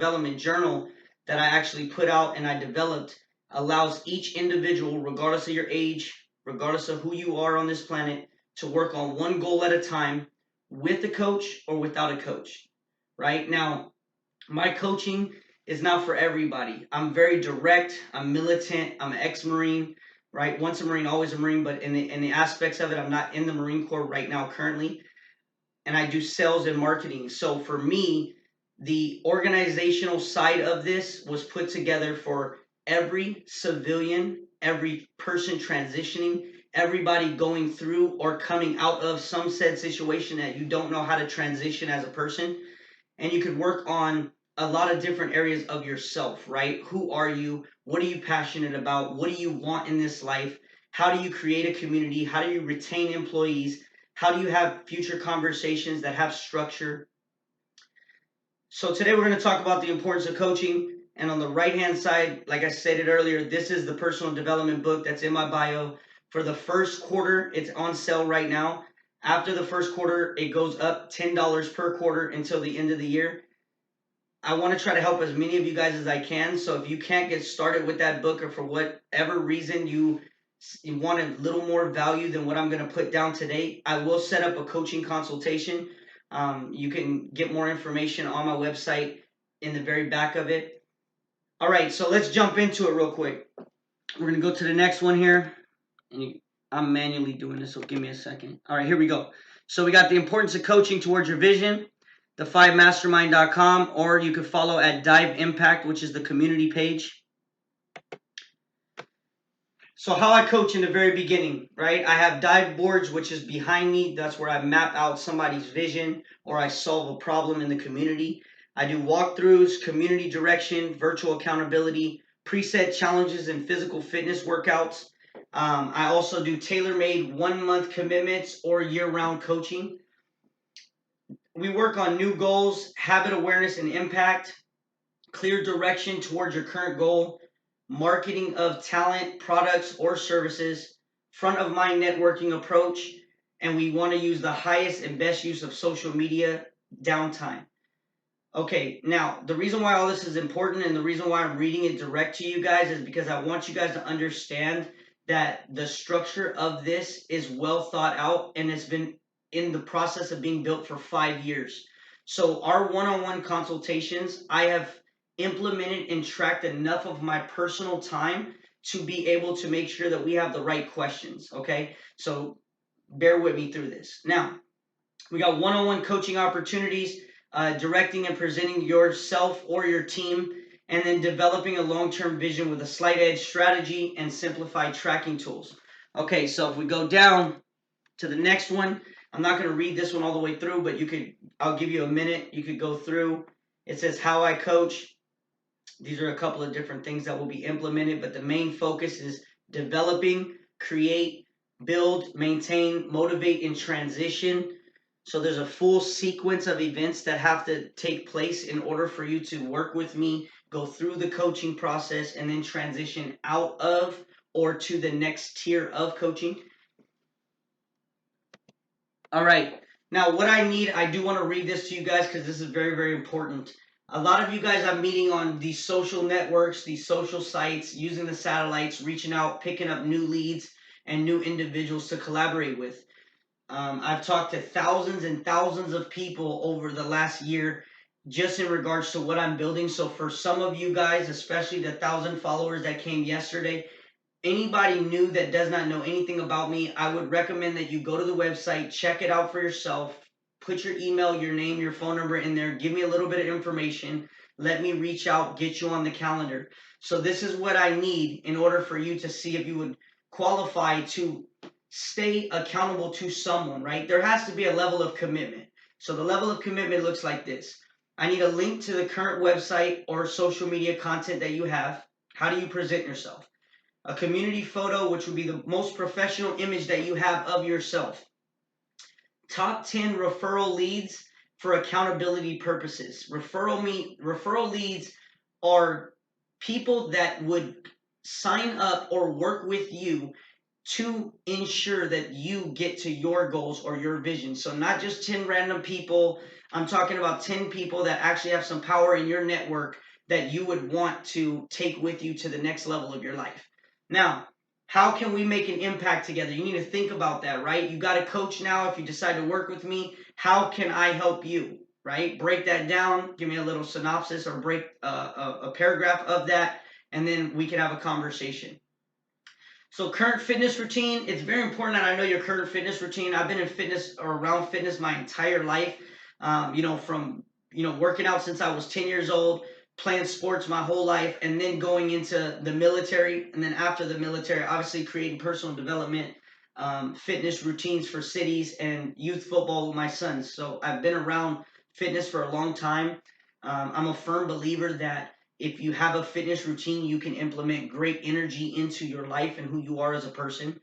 development journal that I actually put out and I developed allows each individual, regardless of your age, regardless of who you are on this planet, to work on one goal at a time with a coach or without a coach. Right now, my coaching is not for everybody. I'm very direct. I'm militant. I'm an ex-Marine, right? Once a Marine, always a Marine. But in the aspects of it, I'm not in the Marine Corps right now currently, and I do sales and marketing. So for me, the organizational side of this was put together for every civilian, every person transitioning, everybody going through or coming out of some said situation that you don't know how to transition as a person. And you could work on a lot of different areas of yourself, right? Who are you? What are you passionate about? What do you want in this life? How do you create a community? How do you retain employees? How do you have future conversations that have structure? So today we're going to talk about the importance of coaching. And on the right hand side, like I stated earlier, this is the personal development book that's in my bio. For the first quarter, it's on sale right now. After the first quarter, it goes up $10 per quarter until the end of the year. I want to try to help as many of you guys as I can. So if you can't get started with that book, or for whatever reason you want a little more value than what I'm going to put down today, I will set up a coaching consultation. You can get more information on my website in the very back of it. All right, so let's jump into it real quick. We're going to go to the next one here. I'm manually doing this, so give me a second. All right, here we go. So we got the importance of coaching towards your vision, the5mastermind.com, or you could follow at Dive Impact, which is the community page. So how I coach in the very beginning, right? I have dive boards, which is behind me. That's where I map out somebody's vision or I solve a problem in the community. I do walkthroughs, community direction, virtual accountability, preset challenges, and physical fitness workouts. I also do tailor-made 1-month commitments or year-round coaching. We work on new goals, habit awareness and impact, clear direction towards your current goal, marketing of talent, products, or services, front of mind networking approach, and we want to use the highest and best use of social media, downtime. Okay, now the reason why all this is important and the reason why I'm reading it direct to you guys is because I want you guys to understand that the structure of this is well thought out and it's been in the process of being built for 5 years. So our one-on-one consultations, I have implemented and tracked enough of my personal time to be able to make sure that we have the right questions, okay? So bear with me through this. Now, we got one-on-one coaching opportunities, directing and presenting yourself or your team, and then developing a long-term vision with a slight edge strategy and simplified tracking tools. Okay, so if we go down to the next one, I'm not going to read this one all the way through, but I'll give you a minute. You could go through. It says how I coach. These are a couple of different things that will be implemented, but the main focus is developing, create, build, maintain, motivate, and transition. So there's a full sequence of events that have to take place in order for you to work with me, go through the coaching process, and then transition out of or to the next tier of coaching. All right. Now, what I need, I do want to read this to you guys because this is very, very important. A lot of you guys I'm meeting on these social networks, these social sites, using the satellites, reaching out, picking up new leads and new individuals to collaborate with. I've talked to thousands and thousands of people over the last year just in regards to what I'm building. So for some of you guys, especially the 1,000 followers that came yesterday, anybody new that does not know anything about me, I would recommend that you go to the website, check it out for yourself, put your email, your name, your phone number in there, give me a little bit of information, let me reach out, get you on the calendar. So this is what I need in order for you to see if you would qualify to stay accountable to someone, right? There has to be a level of commitment. So the level of commitment looks like this. I need a link to the current website or social media content that you have. How do you present yourself? A community photo, which would be the most professional image that you have of yourself. Top 10 referral leads for accountability purposes. Referral leads are people that would sign up or work with you to ensure that you get to your goals or your vision. So not just 10 random people. I'm talking about 10 people that actually have some power in your network that you would want to take with you to the next level of your life. Now, how can we make an impact together? You need to think about that, right? You got a coach now. If you decide to work with me, how can I help you, right? Break that down. Give me a little synopsis or break a paragraph of that, and then we can have a conversation. So current fitness routine, it's very important that I know your current fitness routine. I've been in fitness or around fitness my entire life. From working out since I was 10 years old, playing sports my whole life, and then going into the military. And then after the military, obviously creating personal development, fitness routines for cities and youth football with my sons. So I've been around fitness for a long time. I'm a firm believer that if you have a fitness routine, you can implement great energy into your life and who you are as a person.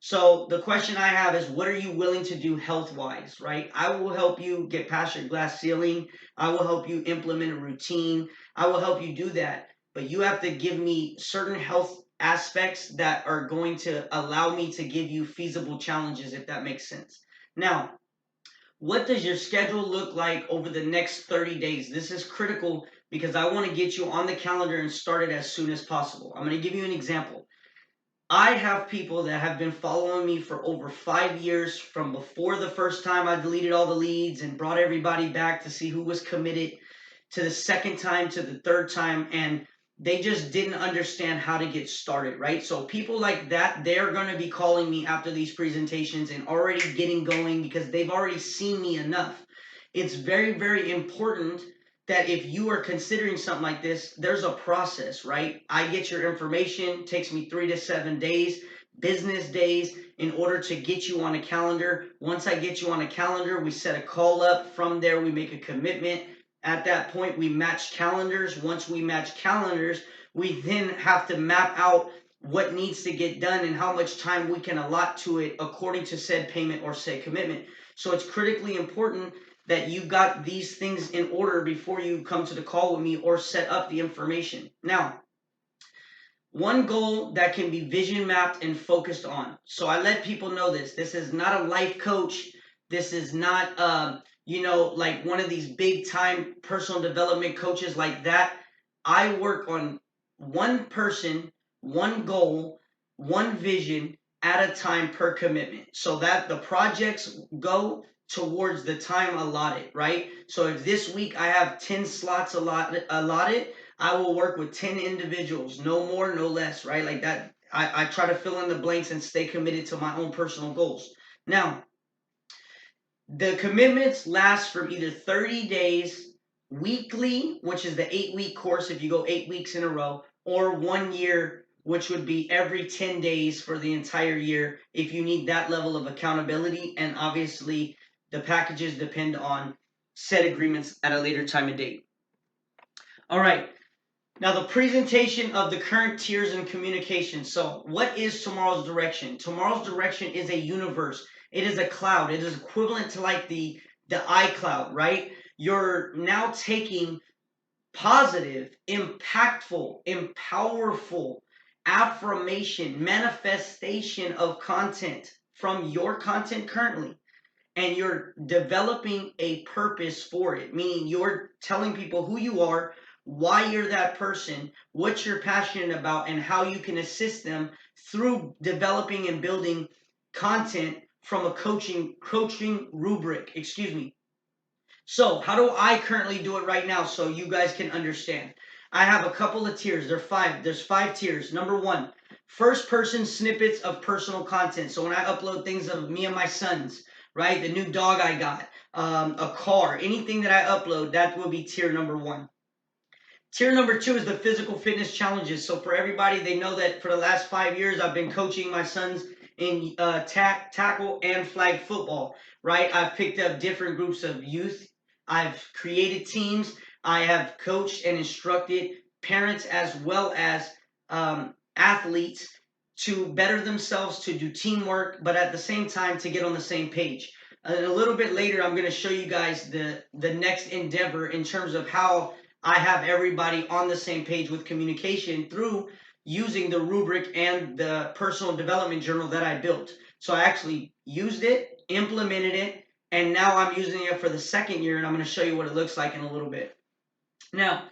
So the question I have is, what are you willing to do health wise, right? I will help you get past your glass ceiling. I will help you implement a routine. I will help you do that. But you have to give me certain health aspects that are going to allow me to give you feasible challenges, if that makes sense. Now, what does your schedule look like over the next 30 days? This is critical because I want to get you on the calendar and started as soon as possible. I'm going to give you an example. I have people that have been following me for over 5 years, from before the first time I deleted all the leads and brought everybody back to see who was committed, to the second time, to the third time, and they just didn't understand how to get started, right? So people like that, they're going to be calling me after these presentations and already getting going because they've already seen me enough. It's very, very important that if you are considering something like this, there's a process, right? I get your information, takes me 3 to 7 days, business days, in order to get you on a calendar. Once I get you on a calendar, we set a call up. From there, we make a commitment. At that point, we match calendars. Once we match calendars, we then have to map out what needs to get done and how much time we can allot to it according to said payment or said commitment. So it's critically important that you got these things in order before you come to the call with me or set up the information. Now, one goal that can be vision mapped and focused on. So I let people know this. This is not a life coach. This is not, like one of these big time personal development coaches like that. I work on one person, one goal, one vision at a time per commitment, so that the projects go towards the time allotted, right? So if this week I have 10 slots allotted, I will work with 10 individuals, no more, no less, right? Like that. I try to fill in the blanks and stay committed to my own personal goals. Now, the commitments last from either 30 days, weekly, which is the 8-week course if you go 8 weeks in a row, or 1 year, which would be every 10 days for the entire year if you need that level of accountability. And obviously, the packages depend on set agreements at a later time and date. All right. Now, the presentation of the current tiers in communication. So, what is tomorrow's direction? Tomorrow's direction is a universe. It is a cloud. It is equivalent to like the iCloud, right? You're now taking positive, impactful, empowerful affirmation, manifestation of content from your content currently, and you're developing a purpose for it, meaning you're telling people who you are, why you're that person, what you're passionate about, and how you can assist them through developing and building content from a coaching rubric. Excuse me. So, how do I currently do it right now so you guys can understand? I have a couple of tiers. There's 5 tiers. Number 1, first person snippets of personal content. So when I upload things of me and my sons, right? The new dog I got, a car, anything that I upload, that will be tier number 1. Tier number 2 is the physical fitness challenges. So for everybody, they know that for the last 5 years, I've been coaching my sons in tackle and flag football, right? I've picked up different groups of youth. I've created teams. I have coached and instructed parents as well as athletes to better themselves, to do teamwork, but at the same time to get on the same page. And a little bit later, I'm going to show you guys the next endeavor in terms of how I have everybody on the same page with communication through using the rubric and the personal development journal that I built. So I actually used it, implemented it, and now I'm using it for the second year, and I'm going to show you what it looks like in a little bit. Now,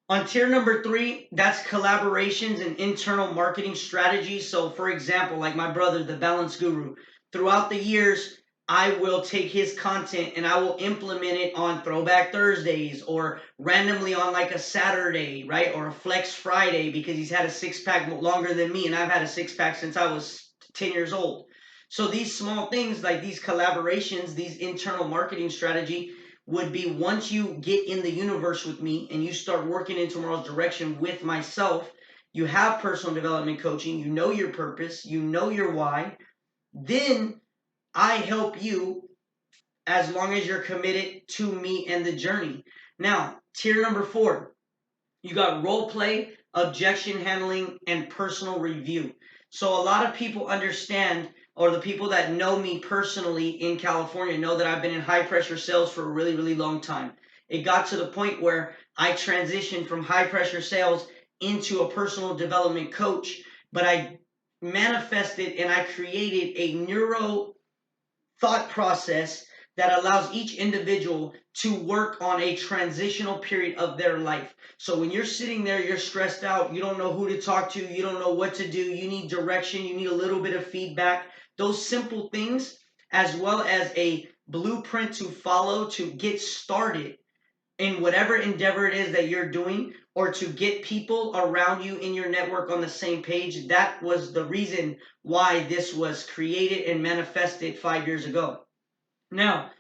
on tier number 3, that's collaborations and internal marketing strategies. So, for example, like my brother, the Balance Guru, throughout the years, I will take his content and I will implement it on Throwback Thursdays or randomly on like a Saturday, right? Or a Flex Friday, because he's had a six pack longer than me and I've had a six pack since I was 10 years old. So, these small things like these collaborations, these internal marketing strategy, would be once you get in the universe with me and you start working in tomorrow's direction with myself, you have personal development coaching, you know your purpose, you know your why, then I help you as long as you're committed to me and the journey. Now, tier number 4, you got role play, objection handling, and personal review. So a lot of people understand, or the people that know me personally in California know that I've been in high pressure sales for a really, really long time. It got to the point where I transitioned from high pressure sales into a personal development coach, but I manifested and I created a neuro thought process that allows each individual to work on a transitional period of their life. So when you're sitting there, you're stressed out, you don't know who to talk to, you don't know what to do, you need direction, you need a little bit of feedback. Those simple things, as well as a blueprint to follow to get started in whatever endeavor it is that you're doing, or to get people around you in your network on the same page. That was the reason why this was created and manifested 5 years ago. Now,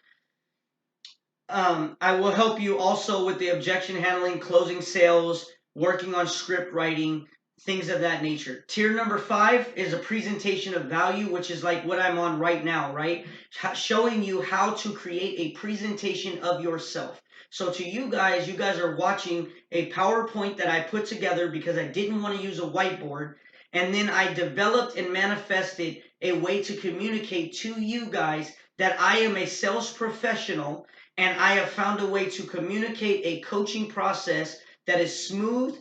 I will help you also with the objection handling, closing sales, working on script writing, things of that nature. Tier number 5 is a presentation of value, which is like what I'm on right now, right? Showing you how to create a presentation of yourself. So to you guys are watching a PowerPoint that I put together because I didn't want to use a whiteboard. And then I developed and manifested a way to communicate to you guys that I am a sales professional and I have found a way to communicate a coaching process that is smooth,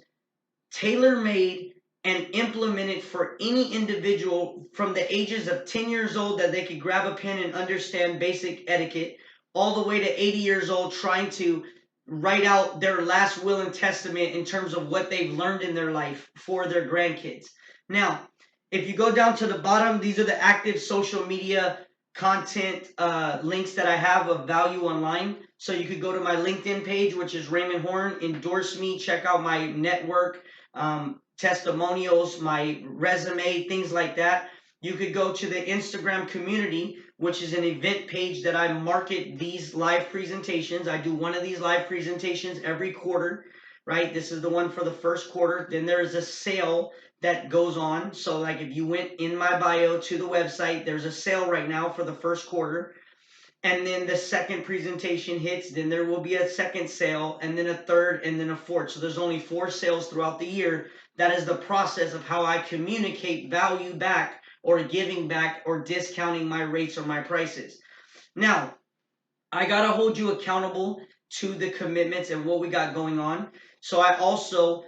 tailor-made, and implemented for any individual from the ages of 10 years old that they could grab a pen and understand basic etiquette, all the way to 80 years old trying to write out their last will and testament in terms of what they've learned in their life for their grandkids. Now, if you go down to the bottom, these are the active social media content links that I have of value online. So you could go to my LinkedIn page, which is Raimen Horn, endorse me, check out my network, testimonials, my resume, things like that. You could go to the Instagram community, which is an event page that I market these live presentations. I do one of these live presentations every quarter, right? This is the one for the first quarter. Then there's a sale that goes on. So like if you went in my bio to the website, there's a sale right now for the first quarter. And then the second presentation hits, then there will be a second sale, and then a third, and then a fourth. So there's only 4 sales throughout the year. That is the process of how I communicate value back, or giving back, or discounting my rates or my prices. Now, I got to hold you accountable to the commitments and what we got going on. So I also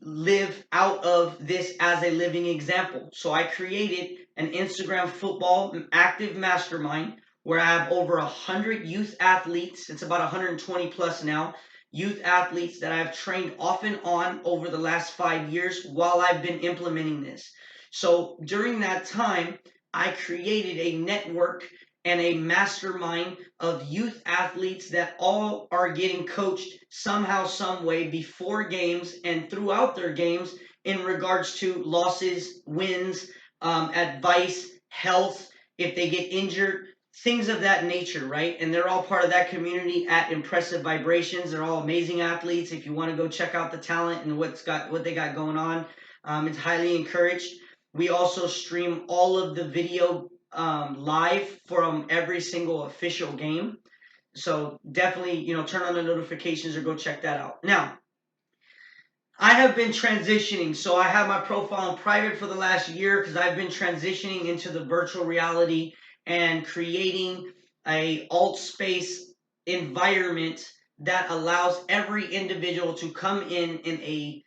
live out of this as a living example. So I created an Instagram football active mastermind where I have over 100 youth athletes. It's about 120 plus now. Youth athletes that I've trained off and on over the last 5 years while I've been implementing this. So during that time, I created a network and a mastermind of youth athletes that all are getting coached somehow, some way before games and throughout their games in regards to losses, wins, advice, health, if they get injured, things of that nature, right? And they're all part of that community at Impressive Vibrations. They're all amazing athletes. If you want to go check out the talent and what they got going on, it's highly encouraged. We also stream all of the video live from every single official game. So definitely, turn on the notifications or go check that out. Now, I have been transitioning. So I have my profile in private for the last year because I've been transitioning into the virtual reality and creating a alt space environment that allows every individual to come in a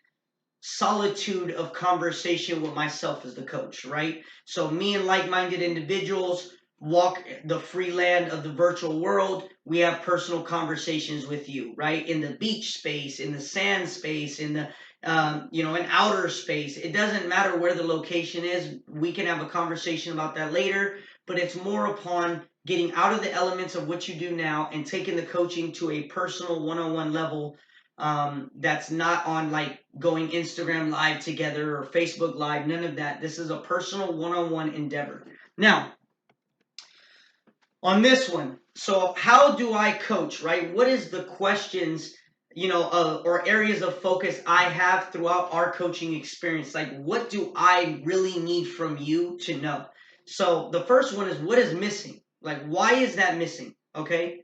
solitude of conversation with myself as the coach, right? So me and like-minded individuals, walk the free land of the virtual world, we have personal conversations with you, right? In the beach space, in the sand space, in the in outer space. It doesn't matter where the location is. We can have a conversation about that later, but it's more upon getting out of the elements of what you do now and taking the coaching to a personal one-on-one level, that's not on like going Instagram live together or Facebook live, none of that. This is a personal one-on-one endeavor. Now, on this one, so how do I coach, right? What is the questions, or areas of focus I have throughout our coaching experience? Like, what do I really need from you to know? So the first one is, what is missing? Like, why is that missing? Okay.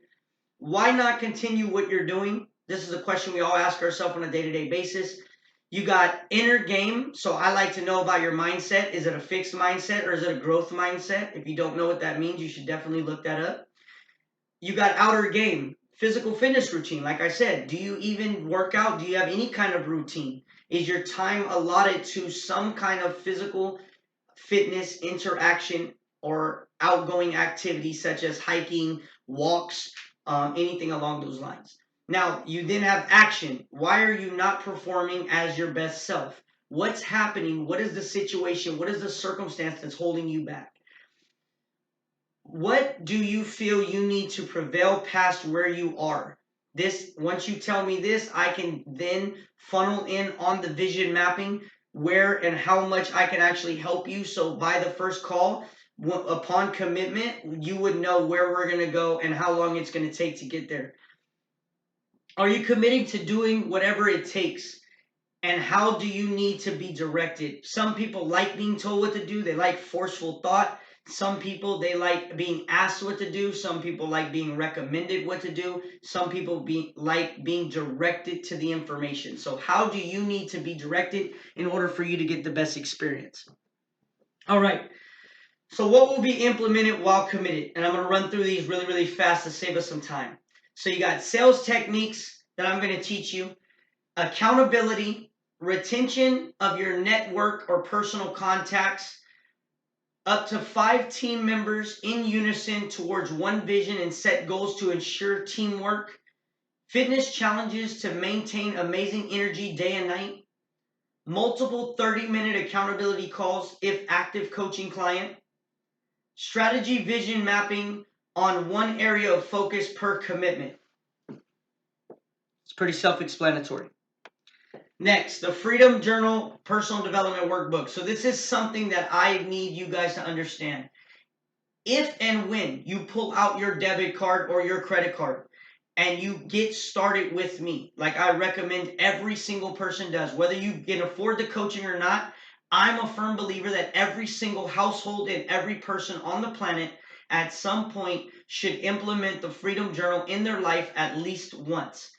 Why not continue what you're doing? This is a question we all ask ourselves on a day-to-day basis. You got inner game. So I like to know about your mindset. Is it a fixed mindset or is it a growth mindset? If you don't know what that means, you should definitely look that up. You got outer game, physical fitness routine. Like I said, do you even work out? Do you have any kind of routine? Is your time allotted to some kind of physical fitness interaction or outgoing activities such as hiking, walks, anything along those lines? Now, you then have action. Why are you not performing as your best self? What's happening? What is the situation? What is the circumstance that's holding you back? What do you feel you need to prevail past where you are? This, once you tell me this, I can then funnel in on the vision mapping where and how much I can actually help you. So by the first call, upon commitment, you would know where we're going to go and how long it's going to take to get there. Are you committing to doing whatever it takes? And how do you need to be directed? Some people like being told what to do. They like forceful thought. Some people, they like being asked what to do. Some people like being recommended what to do. Some people like being directed to the information. So how do you need to be directed in order for you to get the best experience? All right. So what will be implemented while committed? And I'm going to run through these really, really fast to save us some time. So you got sales techniques that I'm going to teach you, accountability, retention of your network or personal contacts, up to 5 team members in unison towards one vision and set goals to ensure teamwork, fitness challenges to maintain amazing energy day and night, multiple 30-minute accountability calls if active coaching client, strategy vision mapping on one area of focus per commitment. It's pretty self-explanatory. Next, the Freedom Journal Personal Development Workbook. So this is something that I need you guys to understand. If and when you pull out your debit card or your credit card and you get started with me, like I recommend every single person does, whether you can afford the coaching or not, I'm a firm believer that every single household and every person on the planet at some point should implement the Freedom Journal in their life at least once.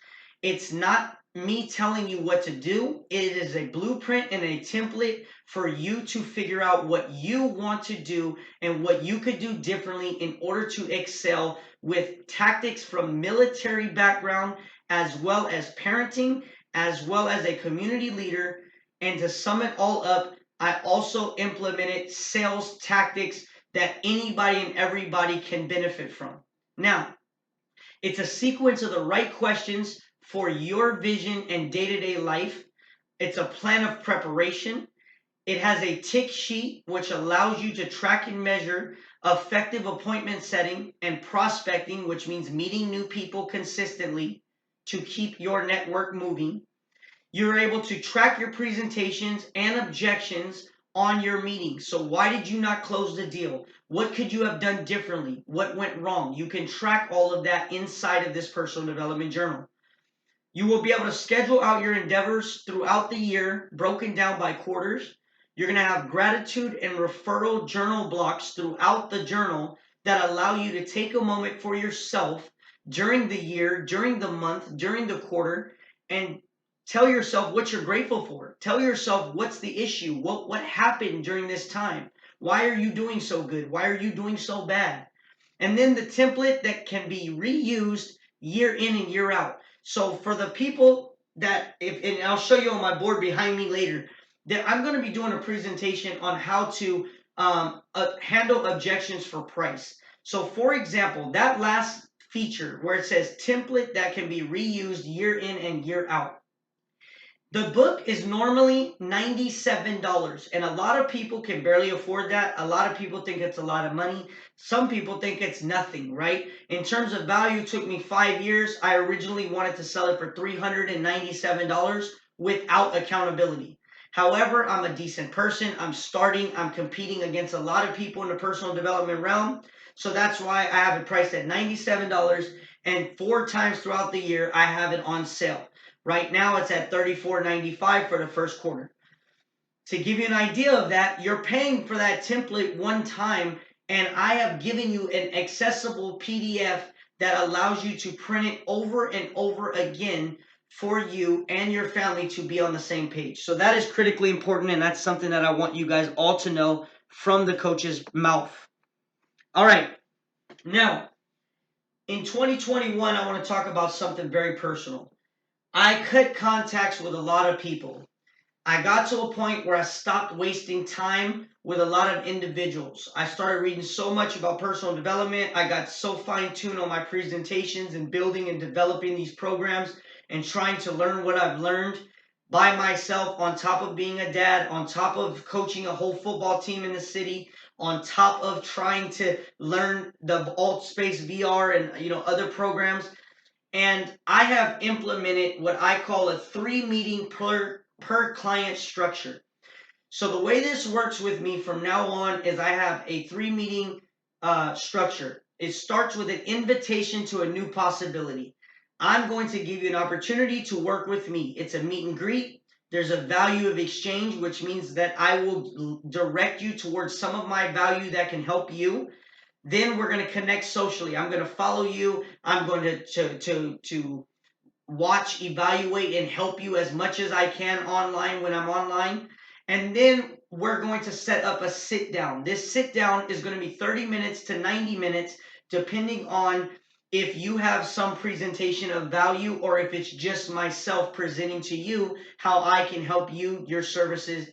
It's not me telling you what to do. It is a blueprint and a template for you to figure out what you want to do and what you could do differently in order to excel with tactics from military background, as well as parenting, as well as a community leader. And to sum it all up, I also implemented sales tactics that anybody and everybody can benefit from. Now, it's a sequence of the right questions for your vision and day-to-day life. It's a plan of preparation. It has a tick sheet which allows you to track and measure effective appointment setting and prospecting, which means meeting new people consistently to keep your network moving. You're able to track your presentations and objections on your meetings. So why did you not close the deal? What could you have done differently? What went wrong? You can track all of that inside of this personal development journal. You will be able to schedule out your endeavors throughout the year, broken down by quarters. You're going to have gratitude and referral journal blocks throughout the journal that allow you to take a moment for yourself during the year, during the month, during the quarter, and tell yourself what you're grateful for. Tell yourself what's the issue, what happened during this time. Why are you doing so good? Why are you doing so bad? And then the template that can be reused year in and year out. So for the people that, and I'll show you on my board behind me later, that I'm going to be doing a presentation on how to handle objections for price. So for example, that last feature where it says template that can be reused year in and year out. The book is normally $97, and a lot of people can barely afford that. A lot of people think it's a lot of money. Some people think it's nothing, right? In terms of value, it took me 5 years. I originally wanted to sell it for $397 without accountability. However, I'm a decent person. I'm starting. I'm competing against a lot of people in the personal development realm. So that's why I have it priced at $97, and 4 times throughout the year, I have it on sale. Right now, it's at $34.95 for the first quarter. To give you an idea of that, you're paying for that template one time, and I have given you an accessible PDF that allows you to print it over and over again for you and your family to be on the same page. So that is critically important, and that's something that I want you guys all to know from the coach's mouth. All right. Now, in 2021, I want to talk about something very personal. I cut contacts with a lot of people. I got to a point where I stopped wasting time with a lot of individuals. I started reading so much about personal development. I got so fine-tuned on my presentations and building and developing these programs and trying to learn what I've learned by myself, on top of being a dad, on top of coaching a whole football team in the city, on top of trying to learn the alt space VR and other programs. And I have implemented what I call a 3 meeting per client structure. So the way this works with me from now on is I have a 3 meeting structure. It starts with an invitation to a new possibility. I'm going to give you an opportunity to work with me. It's a meet and greet. There's a value of exchange, which means that I will direct you towards some of my value that can help you. Then we're going to connect socially. I'm going to follow you. I'm going to watch, evaluate, and help you as much as I can online when I'm online. And then we're going to set up a sit down. This sit down is going to be 30 minutes to 90 minutes, depending on if you have some presentation of value or if it's just myself presenting to you how I can help you, your services,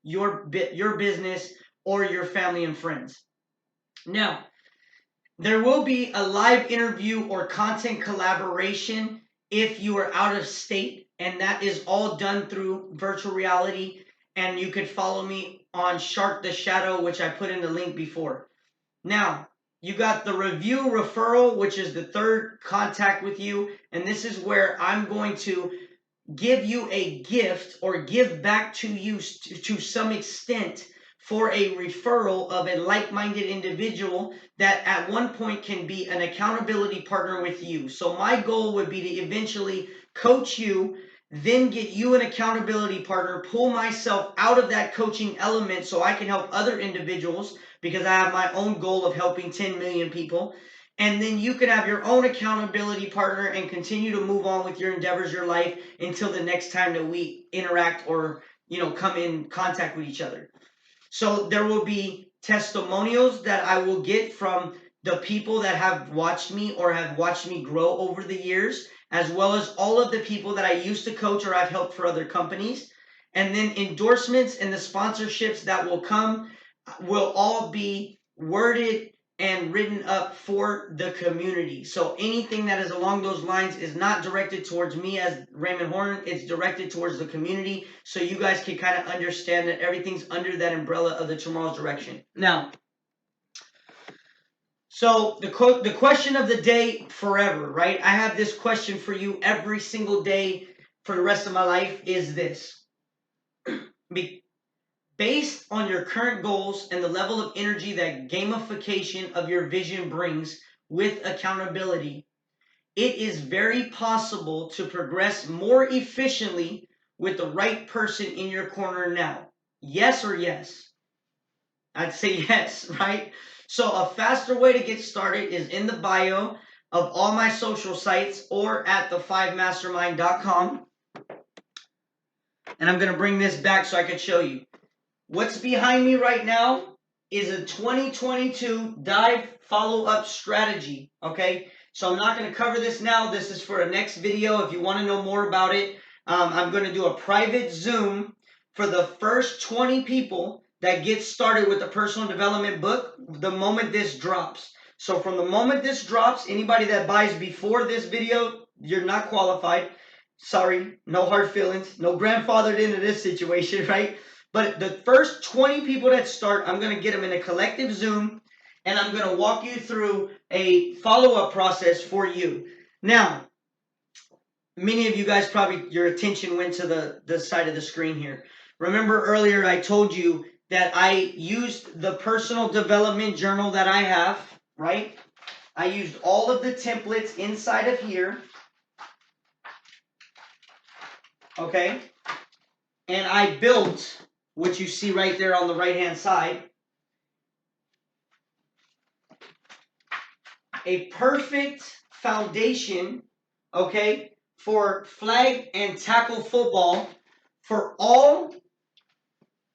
your business, or your family and friends. Now, there will be a live interview or content collaboration if you are out of state, and that is all done through virtual reality. And you could follow me on Shark the Shadow, which I put in the link before. Now, you got the review referral, which is the third contact with you, and this is where I'm going to give you a gift or give back to you to some extent for a referral of a like-minded individual that at one point can be an accountability partner with you. So my goal would be to eventually coach you, then get you an accountability partner, pull myself out of that coaching element so I can help other individuals, because I have my own goal of helping 10 million people. And then you can have your own accountability partner and continue to move on with your endeavors, your life, until the next time that we interact or come in contact with each other. So there will be testimonials that I will get from the people that have watched me or have watched me grow over the years, as well as all of the people that I used to coach or I've helped for other companies. And then endorsements and the sponsorships that will come will all be worded and written up for the community. So anything that is along those lines is not directed towards me as Raimen Horn. It's directed towards the community, so you guys can kind of understand that everything's under that umbrella of the Tomorrow's Direction. Now, so the question of the day forever, right? I have this question for you every single day for the rest of my life is this. Based on your current goals and the level of energy that gamification of your vision brings with accountability, it is very possible to progress more efficiently with the right person in your corner now. Yes or yes? I'd say yes, right? So a faster way to get started is in the bio of all my social sites or at the5mastermind.com. And I'm going to bring this back so I can show you. What's behind me right now is a 2022 dive follow-up strategy, okay? So I'm not going to cover this now. This is for a next video. If you want to know more about it, I'm going to do a private Zoom for the first 20 people that gets started with the personal development book the moment this drops. So from the moment this drops, anybody that buys before this video, you're not qualified. Sorry, no hard feelings, no grandfathered into this situation, right? But the first 20 people that start, I'm going to get them in a collective Zoom, and I'm going to walk you through a follow-up process for you. Now, many of you guys probably, your attention went to the side of the screen here. Remember earlier I told you that I used the personal development journal that I have, right? I used all of the templates inside of here. Okay? And I built what you see right there on the right-hand side, a perfect foundation, okay, for flag and tackle football for all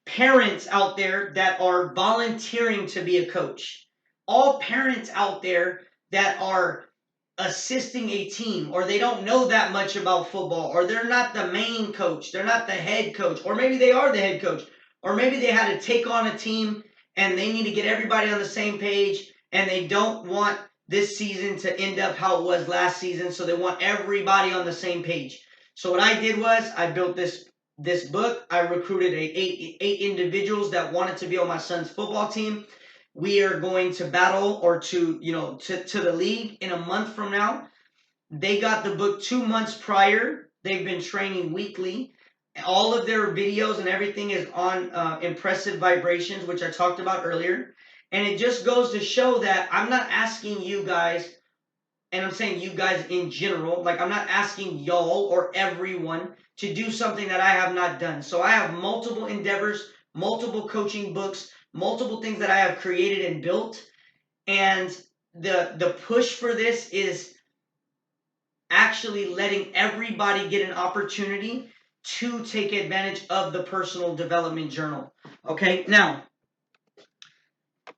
parents out there that are volunteering to be a coach. All parents out there that are assisting a team, or they don't know that much about football, or they're not the main coach, they're not the head coach, or maybe they are the head coach, or maybe they had to take on a team and they need to get everybody on the same page, and they don't want this season to end up how it was last season, so they want everybody on the same page. So what I did was I built this book. I recruited eight individuals that wanted to be on my son's football team. We are going to battle or to the league in a month from now. They got the book 2 months prior. They've been training weekly. All of their videos and everything is on Impressive Vibrations, which I talked about earlier. And it just goes to show that I'm not asking you guys, and I'm saying you guys in general, like I'm not asking y'all or everyone to do something that I have not done. So I have multiple endeavors, multiple coaching books, multiple things that I have created and built, and the push for this is actually letting everybody get an opportunity to take advantage of the personal development journal. Okay, now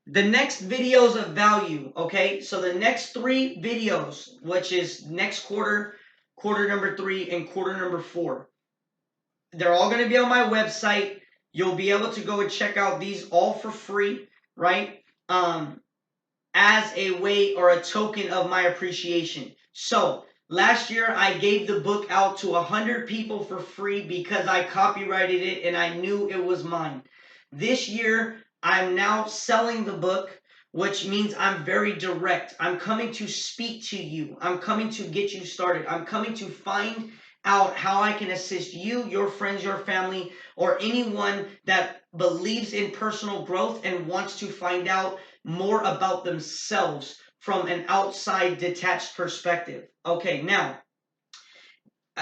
the next videos of value. Okay, so the next 3 videos, which is next quarter, quarter number 3, and quarter number 4, they're all going to be on my website. You'll be able to go and check out these all for free, right? As a way or a token of my appreciation. So last year I gave the book out to 100 people for free because I copyrighted it and I knew it was mine. This year I'm now selling the book, which means I'm very direct. I'm coming to speak to you. I'm coming to get you started. I'm coming to find out how I can assist you, your friends, your family, or anyone that believes in personal growth and wants to find out more about themselves from an outside detached perspective. Okay, now,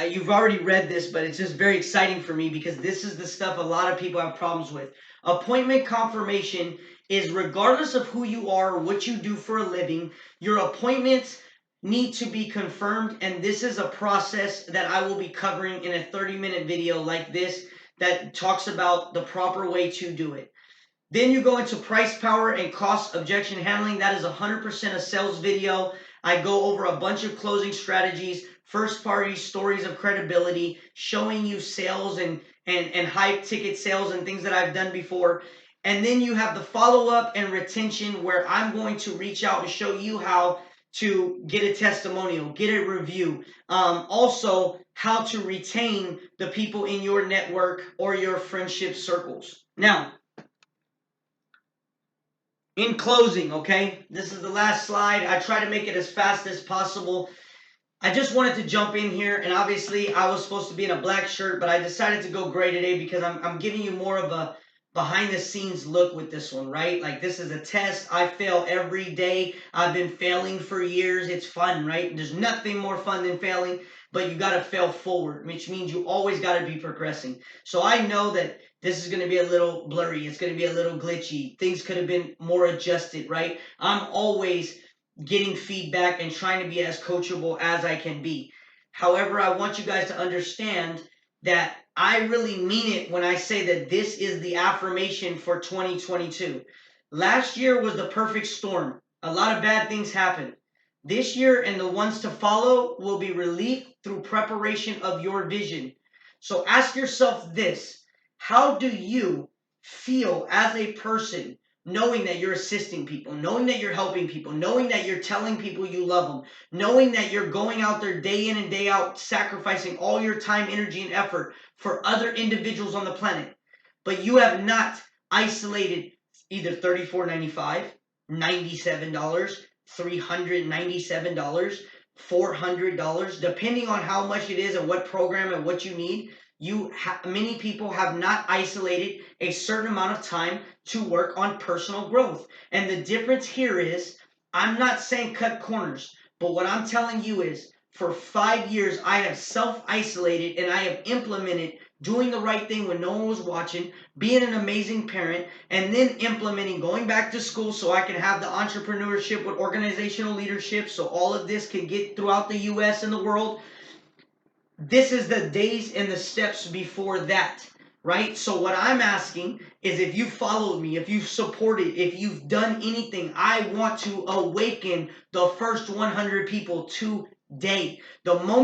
you've already read this, but it's just very exciting for me because this is the stuff a lot of people have problems with. Appointment confirmation is regardless of who you are, what you do for a living, your appointments need to be confirmed, and this is a process that I will be covering in a 30-minute video like this that talks about the proper way to do it. Then you go into price, power, and cost objection handling. That is 100% a sales video. I go over a bunch of closing strategies, first party stories of credibility, showing you sales and high ticket sales and things that I've done before. And then you have the follow-up and retention where I'm going to reach out and show you how to get a testimonial, get a review. Also, how to retain the people in your network or your friendship circles. Now, in closing, okay, this is the last slide. I try to make it as fast as possible. I just wanted to jump in here, and obviously I was supposed to be in a black shirt, but I decided to go gray today because I'm giving you more of a behind the scenes look with this one, right? Like, this is a test. I fail every day. I've been failing for years. It's fun, right? There's nothing more fun than failing, but you got to fail forward, which means you always got to be progressing. So I know that this is going to be a little blurry. It's going to be a little glitchy. Things could have been more adjusted, right? I'm always getting feedback and trying to be as coachable as I can be. However, I want you guys to understand that I really mean it when I say that this is the affirmation for 2022. Last year was the perfect storm. A lot of bad things happened. This year and the ones to follow will be relief through preparation of your vision. So ask yourself this: how do you feel as a person, knowing that you're assisting people, knowing that you're helping people, knowing that you're telling people you love them, knowing that you're going out there day in and day out, sacrificing all your time, energy, and effort for other individuals on the planet, but you have not isolated either $34.95, $97, $397, $400, depending on how much it is and what program and what you need. Many people have not isolated a certain amount of time to work on personal growth. And the difference here is, I'm not saying cut corners, but what I'm telling you is, for 5 years, I have self-isolated and I have implemented doing the right thing when no one was watching, being an amazing parent, and then implementing going back to school so I can have the entrepreneurship with organizational leadership so all of this can get throughout the US and the world. This is the days and the steps before that, right? So what I'm asking is, if you followed me, if you've supported, if you've done anything, I want to awaken the first 100 people today. The moment